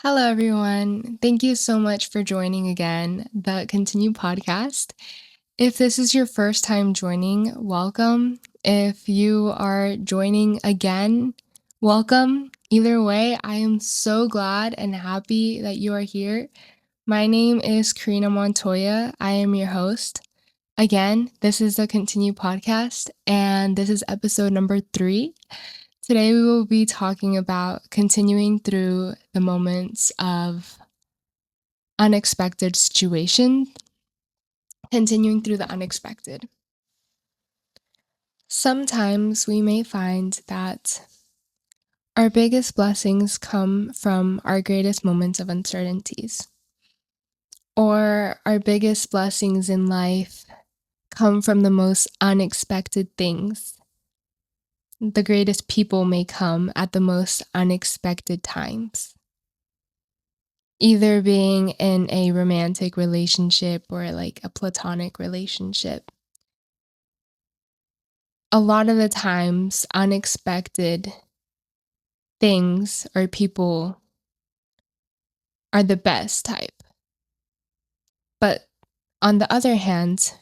Hello, everyone. Thank you so much for joining again, the Continue podcast. If this is your first time joining, welcome. If you are joining again, welcome. Either way, I am so glad and happy that you are here. My name is Karina Montoya. I am your host. Again, this is the Continue podcast, and this is episode number 3. Today, we will be talking about continuing through the moments of unexpected situations, continuing through the unexpected. Sometimes we may find that our biggest blessings come from our greatest moments of uncertainties, or our biggest blessings in life come from the most unexpected things. The greatest people may come at the most unexpected times. Either being in a romantic relationship or like a platonic relationship. A lot of the times, unexpected things or people are the best type. But on the other hand,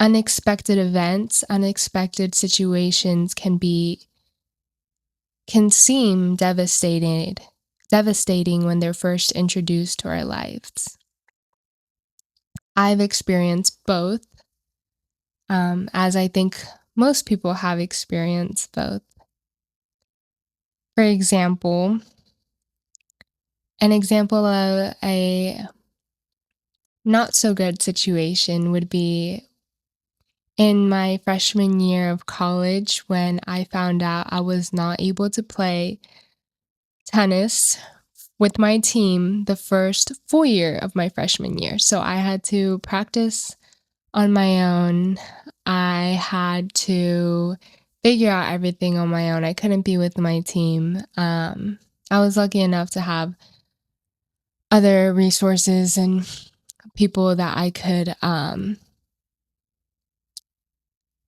unexpected events, unexpected situations can seem devastating when they're first introduced to our lives. I've experienced both, as I think most people have experienced both. For example, an example of a not so good situation would be in my freshman year of college when I found out I was not able to play tennis with my team the first full year of my freshman year. So I had to practice on my own. I had to figure out everything on my own. I couldn't be with my team. I was lucky enough to have other resources and people that I could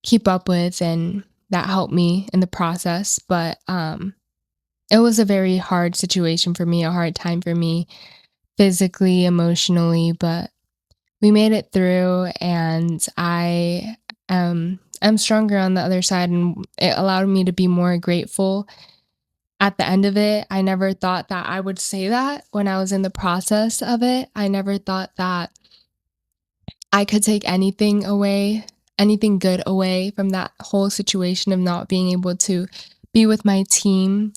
keep up with and that helped me in the process. But it was a very hard situation for me, a hard time for me physically, emotionally, but we made it through and I'm stronger on the other side and it allowed me to be more grateful at the end of it. I never thought that I would say that when I was in the process of it. I never thought that I could take anything good away from that whole situation of not being able to be with my team,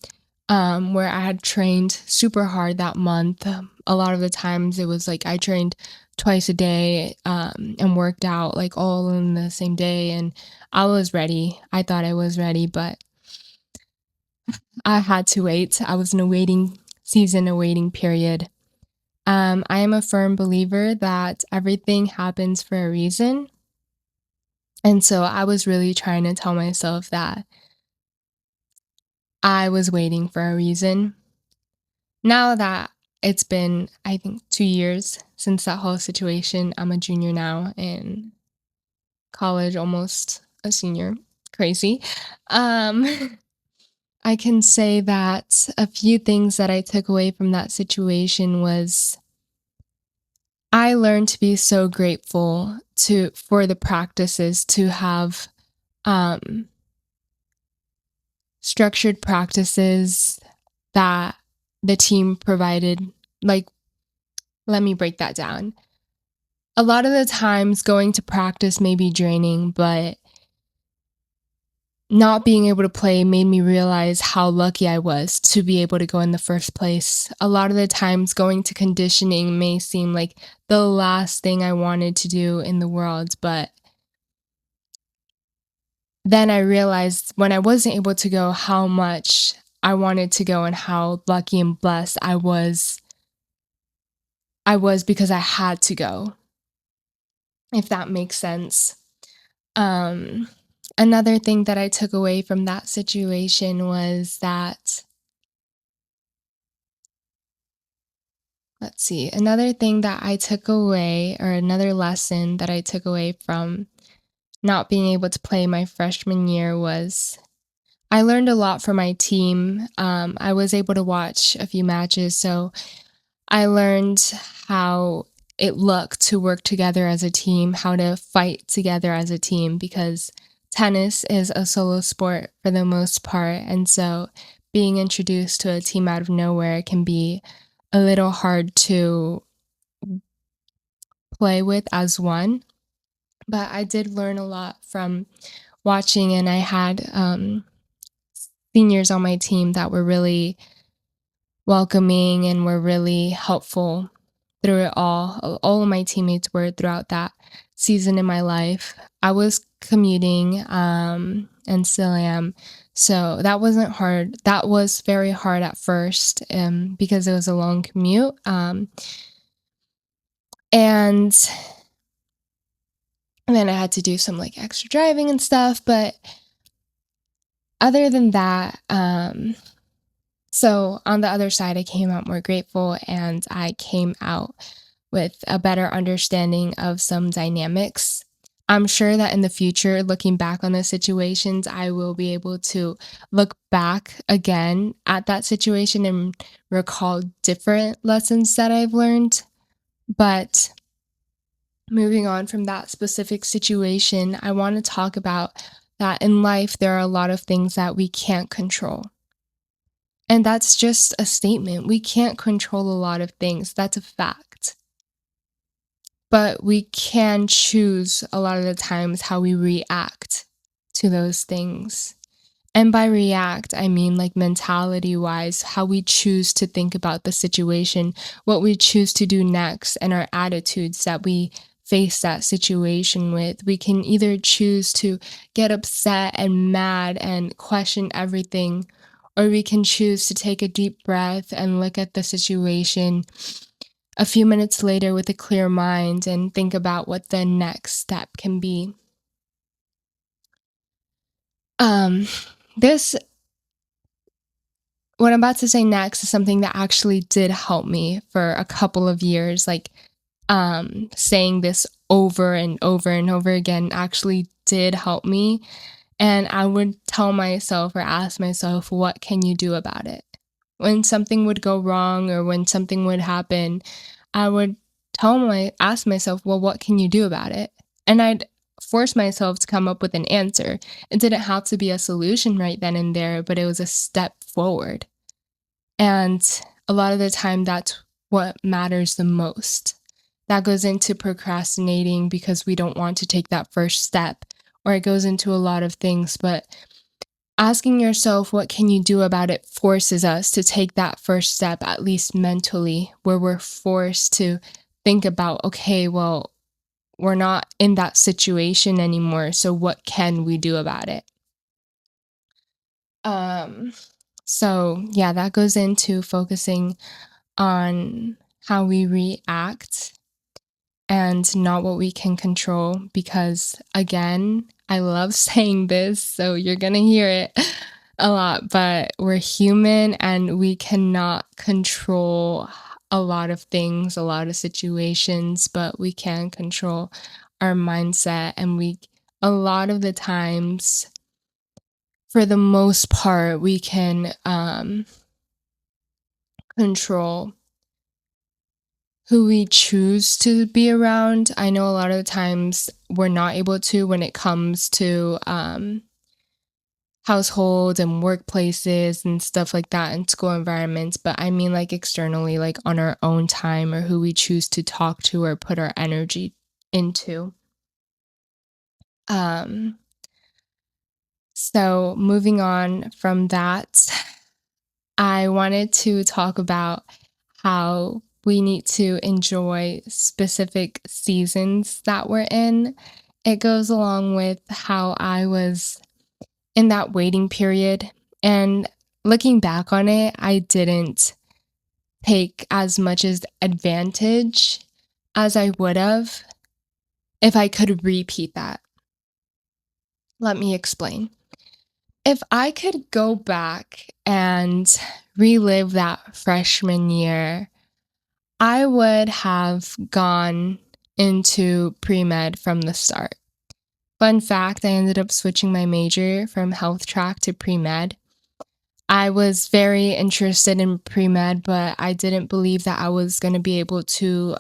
where I had trained super hard that month. A lot of the times it was like I trained twice a day, and worked out like all in the same day, and I was ready. I thought I was ready, but I had to wait. I was in a waiting season, a waiting period. I am a firm believer that everything happens for a reason. And so I was really trying to tell myself that I was waiting for a reason. Now that it's been, I think, 2 years since that whole situation, I'm a junior now in college, almost a senior. Crazy. Um, I can say that a few things that I took away from that situation was I learned to be so grateful to for the practices to have um structured practices that the team provided. Like, let me break that down. A lot of the times going to practice may be draining, but not being able to play made me realize how lucky I was to be able to go in the first place. A lot of the times going to conditioning may seem like the last thing I wanted to do in the world, but then I realized when I wasn't able to go how much I wanted to go and how lucky and blessed I was because I had to go, if that makes sense. Um, Another thing that I took away from that situation was that, let's see, another thing that I took away, or another lesson that I took away from not being able to play my freshman year was I learned a lot from my team. I was able to watch a few matches, so I learned how it looked to work together as a team, how to fight together as a team, because tennis is a solo sport for the most part. And so being introduced to a team out of nowhere can be a little hard to play with as one. But I did learn a lot from watching, and I had seniors on my team that were really welcoming and were really helpful through it all. All of my teammates were throughout that season in my life. I was commuting and still am. So that wasn't hard. That was very hard at first because it was a long commute. And then I had to do some like extra driving and stuff. But other than that, so on the other side, I came out more grateful and I came out with a better understanding of some dynamics. I'm sure that in the future, looking back on those situations, I will be able to look back again at that situation and recall different lessons that I've learned. But moving on from that specific situation, I want to talk about that in life, there are a lot of things that we can't control. And that's just a statement. We can't control a lot of things. That's a fact. But we can choose a lot of the times how we react to those things. And by react, I mean like mentality wise, how we choose to think about the situation, what we choose to do next, and our attitudes that we face that situation with. We can either choose to get upset and mad and question everything, or we can choose to take a deep breath and look at the situation a few minutes later with a clear mind and think about what the next step can be. Um, this What I'm about to say next is something that actually did help me for a couple of years. Like, saying this over and over and over again actually did help me. And I would tell myself or ask myself, what can you do about it? When something would go wrong or when something would happen, I would ask myself, well, what can you do about it? And I'd force myself to come up with an answer. It didn't have to be a solution right then and there, but it was a step forward. And a lot of the time, that's what matters the most. That goes into procrastinating because we don't want to take that first step, or it goes into a lot of things. But asking yourself, what can you do about it, forces us to take that first step, at least mentally, where we're forced to think about, okay, well, we're not in that situation anymore. So what can we do about it? Um, so yeah, that goes into focusing on how we react and not what we can control. Because again, I love saying this, so you're gonna hear it a lot, but we're human and we cannot control a lot of things, a lot of situations, but we can control our mindset. And a lot of the times, for the most part, we can control who we choose to be around. I know a lot of the times we're not able to when it comes to households and workplaces and stuff like that and school environments, but I mean like externally, like on our own time or who we choose to talk to or put our energy into. Um, so moving on from that, I wanted to talk about how we need to enjoy specific seasons that we're in. It goes along with how I was in that waiting period. And looking back on it, I didn't take as much as advantage as I would have if I could repeat that. Let me explain. If I could go back and relive that freshman year, I would have gone into pre med from the start. Fun fact, I ended up switching my major from health track to pre med. I was very interested in pre-med, but I didn't believe that I was gonna be able to,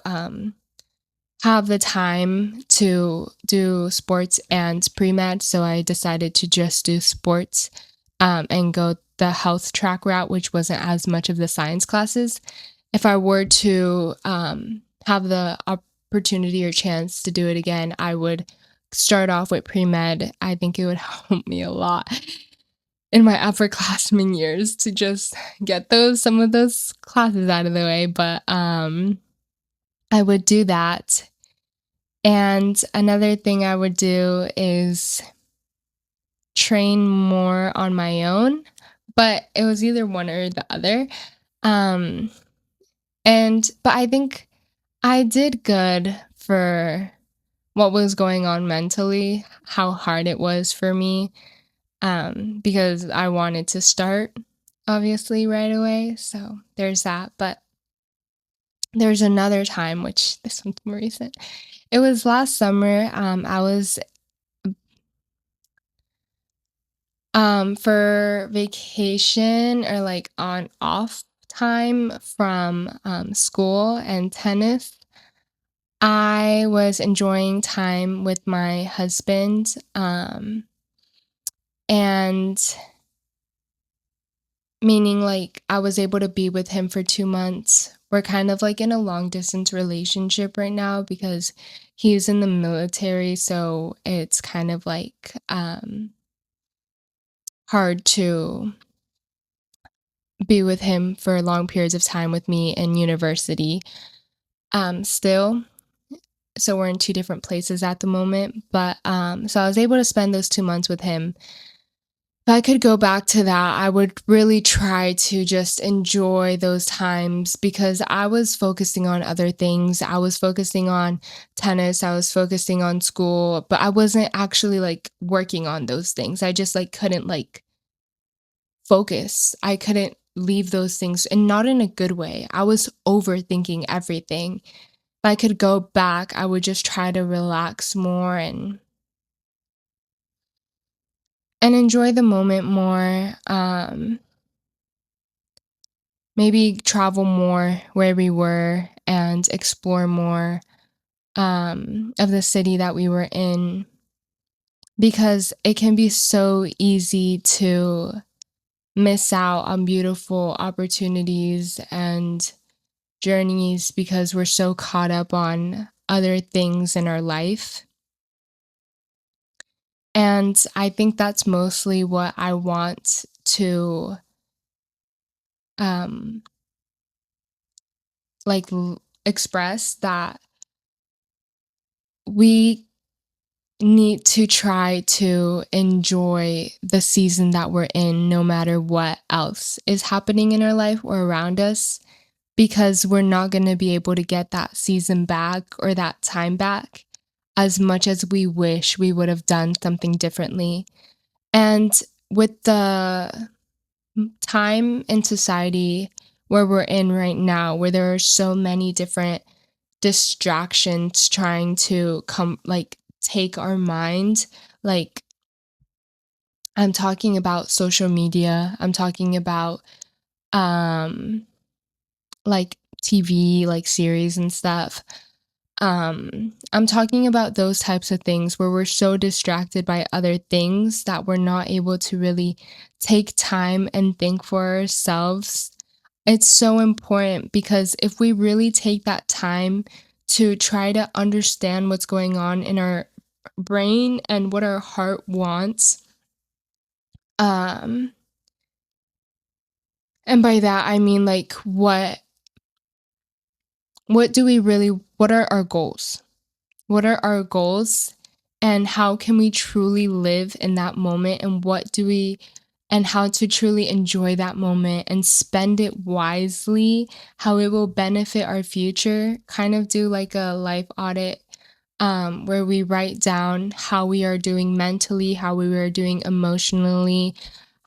have the time to do sports and pre-med, so I decided to just do sports, and go the health track route, which wasn't as much of the science classes. If I were to, have the opportunity or chance to do it again, I would start off with pre-med. I think it would help me a lot in my upperclassmen years to just get those some of those classes out of the way, but, I would do that. And another thing I would do is train more on my own, but it was either one or the other. Um, but I think I did good for what was going on mentally, how hard it was for me, because I wanted to start obviously right away. So there's that. But there's another time, which this one's more recent. It was last summer. I was for vacation or like on off time from school and tennis. I was enjoying time with my husband, and meaning like I was able to be with him for 2 months. We're kind of like in a long distance relationship right now because he's in the military, so it's kind of like hard to be with him for long periods of time with me in university. Still, so we're in two different places at the moment, but so I was able to spend those 2 months with him. If I could go back to that, I would really try to just enjoy those times because I was focusing on other things. I was focusing on tennis, I was focusing on school, but I wasn't actually like working on those things. I just like couldn't like focus. I couldn't leave those things, and not in a good way. I was overthinking everything. If I could go back, I would just try to relax more and enjoy the moment more. Maybe travel more where we were and explore more of the city that we were in because it can be so easy to miss out on beautiful opportunities and journeys because we're so caught up on other things in our life. And I think that's mostly what I want to um express, that we need to try to enjoy the season that we're in no matter what else is happening in our life or around us, because we're not going to be able to get that season back or that time back as much as we wish we would have done something differently. And with the time in society where we're in right now, where there are so many different distractions trying to come, like, take our mind, like, I'm talking about social media, I'm talking about, um, like, TV, like, series and stuff. I'm talking about those types of things where we're so distracted by other things that we're not able to really take time and think for ourselves. It's so important because if we really take that time to try to understand what's going on in our brain and what our heart wants, um, and by that I mean like what do we really, what are our goals? What are our goals and how can we truly live in that moment, and what do we, and how to truly enjoy that moment and spend it wisely, how it will benefit our future. Kind of do like a life audit, where we write down how we are doing mentally, how we are doing emotionally,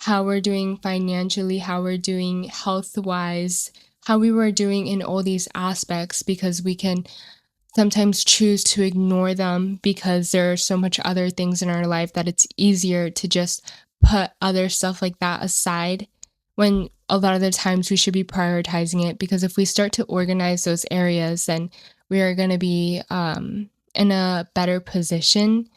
how we're doing financially, how we're doing health wise, how we were doing in all these aspects, because we can sometimes choose to ignore them because there are so much other things in our life that it's easier to just put other stuff like that aside when a lot of the times we should be prioritizing it, because if we start to organize those areas, then we are going to be in a better position.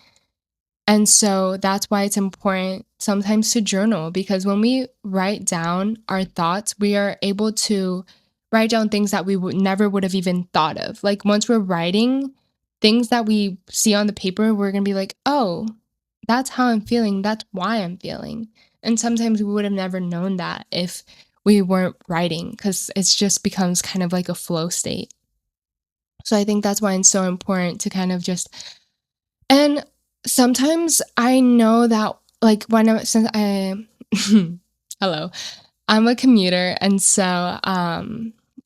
And so that's why it's important sometimes to journal, because when we write down our thoughts, we are able to write down things that we would never would have even thought of. Like once we're writing things that we see on the paper, we're going to be like, "Oh, that's how I'm feeling. That's why I'm feeling." And sometimes we would have never known that if we weren't writing, cuz it just becomes kind of like a flow state. So I think that's why it's so important to kind of just, and sometimes I know that, like, when I since I hello, I'm a commuter, and so,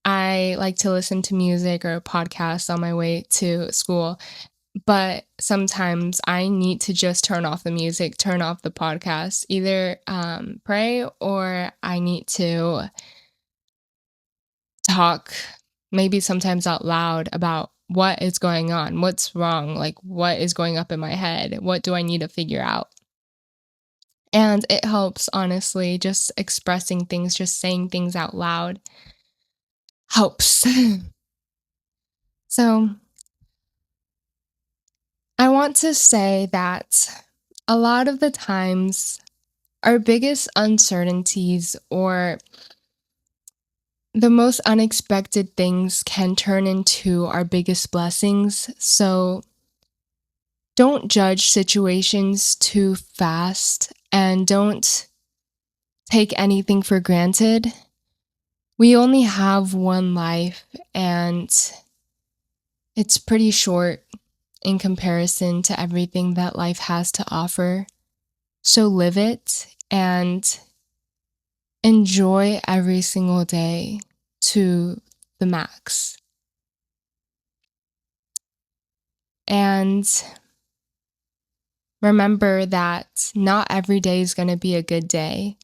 I like to listen to music or podcasts on my way to school, but sometimes I need to just turn off the music, turn off the podcast, either, pray, or I need to talk, maybe sometimes out loud, about what is going on, what's wrong, like what is going up in my head, what do I need to figure out. And it helps, honestly, just expressing things, just saying things out loud helps. So I want to say that a lot of the times our biggest uncertainties or the most unexpected things can turn into our biggest blessings. So don't judge situations too fast and don't take anything for granted. We only have one life, and it's pretty short in comparison to everything that life has to offer. So live it and enjoy every single day to the max. And remember that not every day is going to be a good day,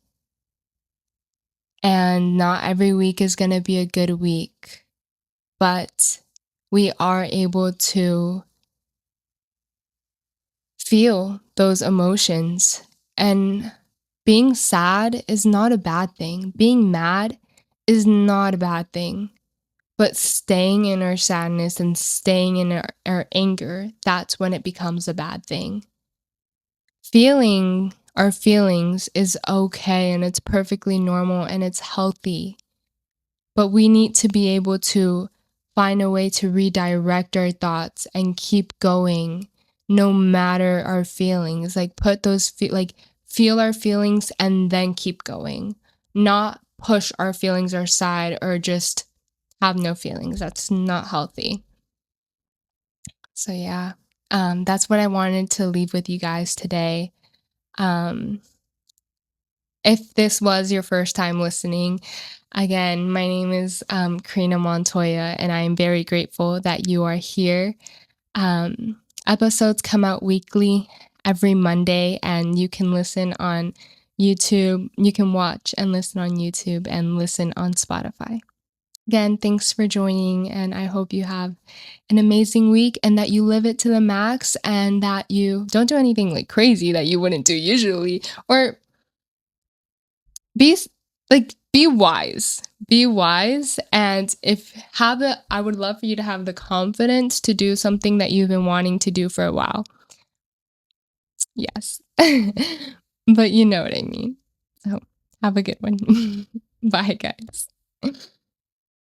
and not every week is going to be a good week, but we are able to feel those emotions. And being sad is not a bad thing. Being mad is not a bad thing. But staying in our sadness and staying in our anger, that's when it becomes a bad thing. Feeling our feelings is okay and it's perfectly normal and it's healthy. But we need to be able to find a way to redirect our thoughts and keep going no matter our feelings. Like put those like feel our feelings and then keep going. Not push our feelings aside or just have no feelings. That's not healthy. So yeah. That's what I wanted to leave with you guys today. Um if this was your first time listening, again, my name is Karina Montoya, and I am very grateful that you are here. Episodes come out weekly every Monday, and you can listen on YouTube. You can watch and listen on YouTube and listen on Spotify. Again, thanks for joining, and I hope you have an amazing week and that you live it to the max and that you don't do anything like crazy that you wouldn't do usually, or be like be wise. Be wise, and if have the I would love for you to have the confidence to do something that you've been wanting to do for a while. Yes. But you know what I mean. So, have a good one. Bye, guys.